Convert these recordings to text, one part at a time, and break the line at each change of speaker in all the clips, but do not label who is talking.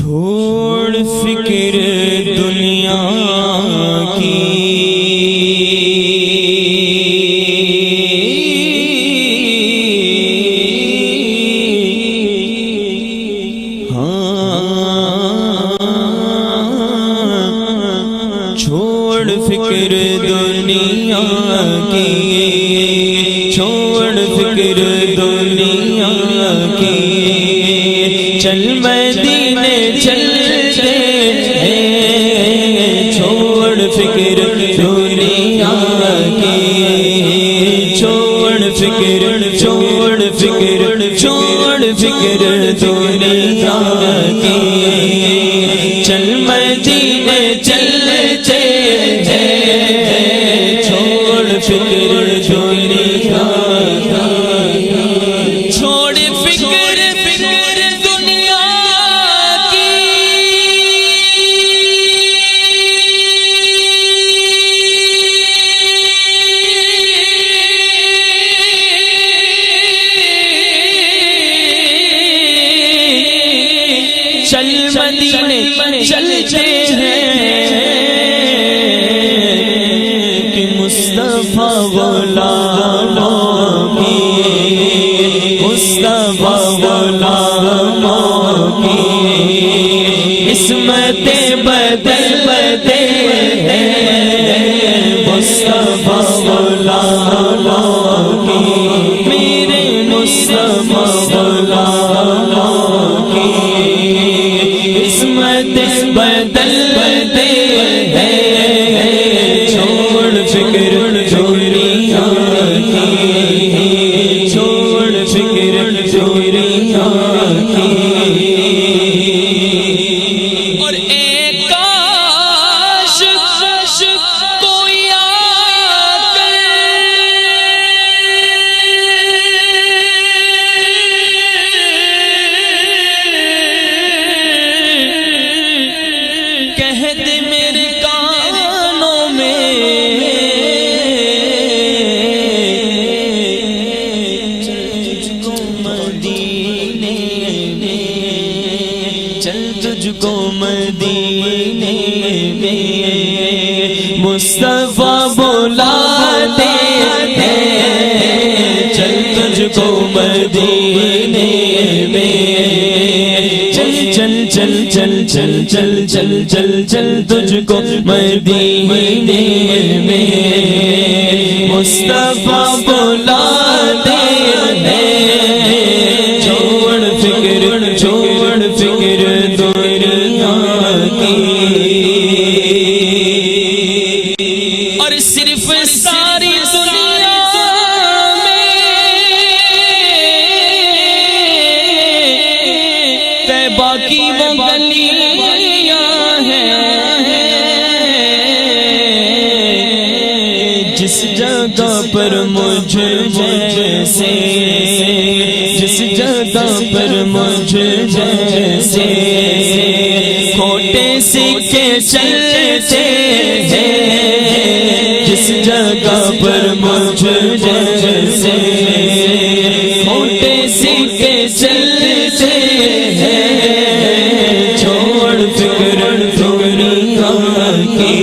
چھوڑ فکر دنیا کی، چھوڑ فکر دنیا کی، چھوڑ فکر دنیا کی، چل مدینے چلتے ہیں، چھوڑ فکر دنیا کی، چھوڑ فکر چھوڑ فکر چھوڑ فکر دنیا کی، چل مدینے چلتے ہیں، چھوڑ فکر دنیا کی، چھوڑ فکر فکر دنیا کی، چل مدینے چلتے ہیں کہ مصطفیٰ غلاموں کی، مصطفیٰ غلاموں کی عصمت بدلتے ہیں، مصطفیٰ غلاموں کی، میرے مصطفیٰ غلاموں کی عصمت بدلتے ہیں، چھوڑ فکر دنیا کی، چھوڑ فکر دنیا کی، اور ایک کاش کوئی آ کر کہہ دے میرے کانوں میں، چل تجھ کو مدینے میں مصطفیٰ بلاتے ہیں، چل تجھ کو مدینے میں، چل چل چل چل چل چل چل چل تجھ کو مدینے میں مصطفیٰ بلاتے ہیں، چھوڑ فکر چھوڑ فکر دنیا کی، اور صرف ساری دنیا میں طیبہ کی وہ گلیاں ہیں جس جگہ پر مجھ جیسے، جس جگہ پر مجھ جیسے کھوٹے سکے چلتے ہیں، جس جگہ پر مجھ جیسے کھوٹے سکے چلتے ہیں، چھوڑ فکر دنیا کی،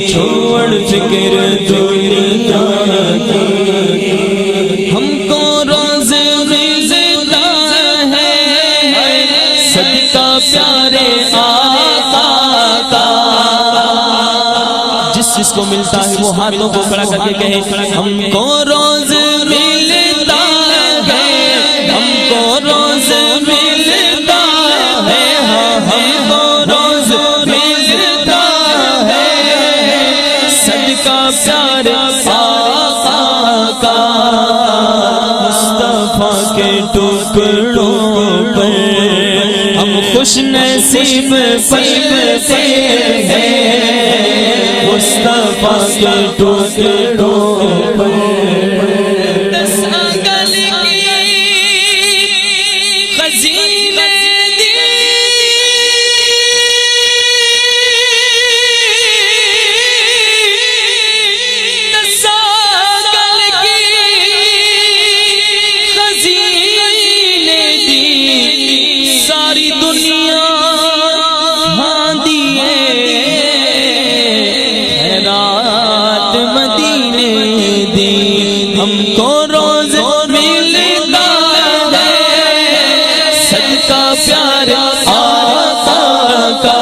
چھوڑ فکر دنیا کی، ہم کو روز ملتا ہے صدقہ پیارے آقا کا، جس جس کو ملتا ہے وہ ہاتھوں کو کھڑا کر کے کہے ہم کو روز ملتا ہے، ہم کو روز ملتا ہے، ہم کو روز ملتا ہے صدقہ پیارے آقا کا، مصطفیٰ کے ٹکڑوں پر ہم خوش نصیب پلتے ہیں، مصطفیٰ کے ٹکڑوں پر ساری دنیا پیارے آقا کا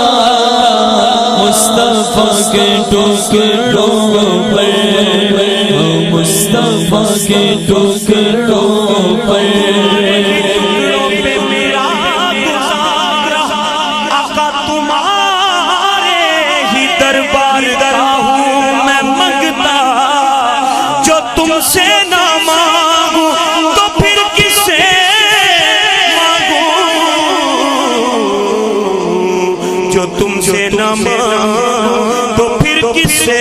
مصطفیٰ کے ٹکڑوں پر مصطفیٰ کے ٹکڑوں پر
سے نہ مانگوں تو پھر کس سے مانگوں، جو تم سے نہ مانگوں تو پھر کس سے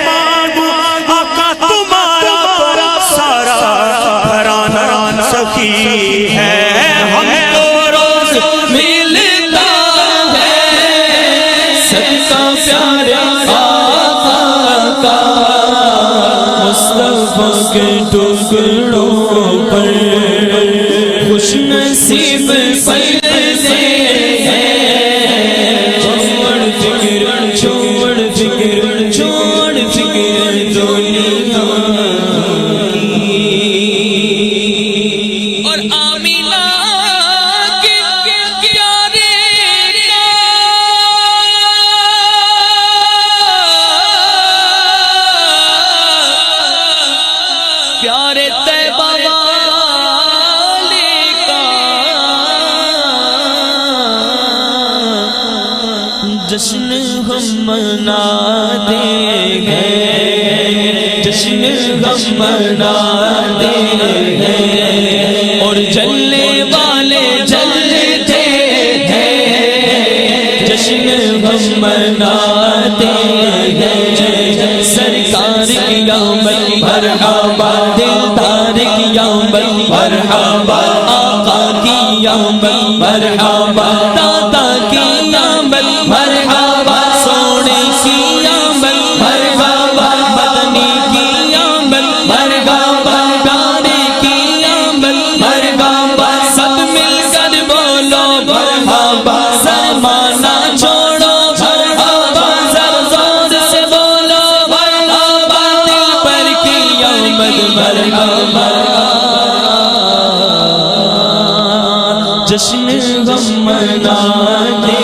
مانگوں، آقا تمہارا بڑا سارا گھرانہ سخی ہے، ہم کو روز ملتا ہے صدقہ پیارے آقا کا مصطفیٰ کے ٹکڑوں پر خوش نصیب پردے ہیں، چھوڑ فکر چھوڑ فکر چھوڑ فکر دنیا اور آمینہ کے پیارے پیارے طیبہ والے کا جشن ہم مناتے ہیں، جشن ہم مناتے ہیں اور جلنے والے جلتے ہیں، جشن ہم مناتے ہیں، سرکار کی آمد مرحبا، دلدار کی آمد مرحبا، آقا کی آمد مرحبا، دادا کی آمد مرحبا، سونے کی آمد مرحبا، مدنی کی آمد مرحبا، پیارے کی آمد مرحبا، سب مل کر بولو مرحبا، سرمانا چھوڑو مرحبا، زر زور سے بولو مرحبا، دل پر کی آمد مرحبا، جشن ہم مناتے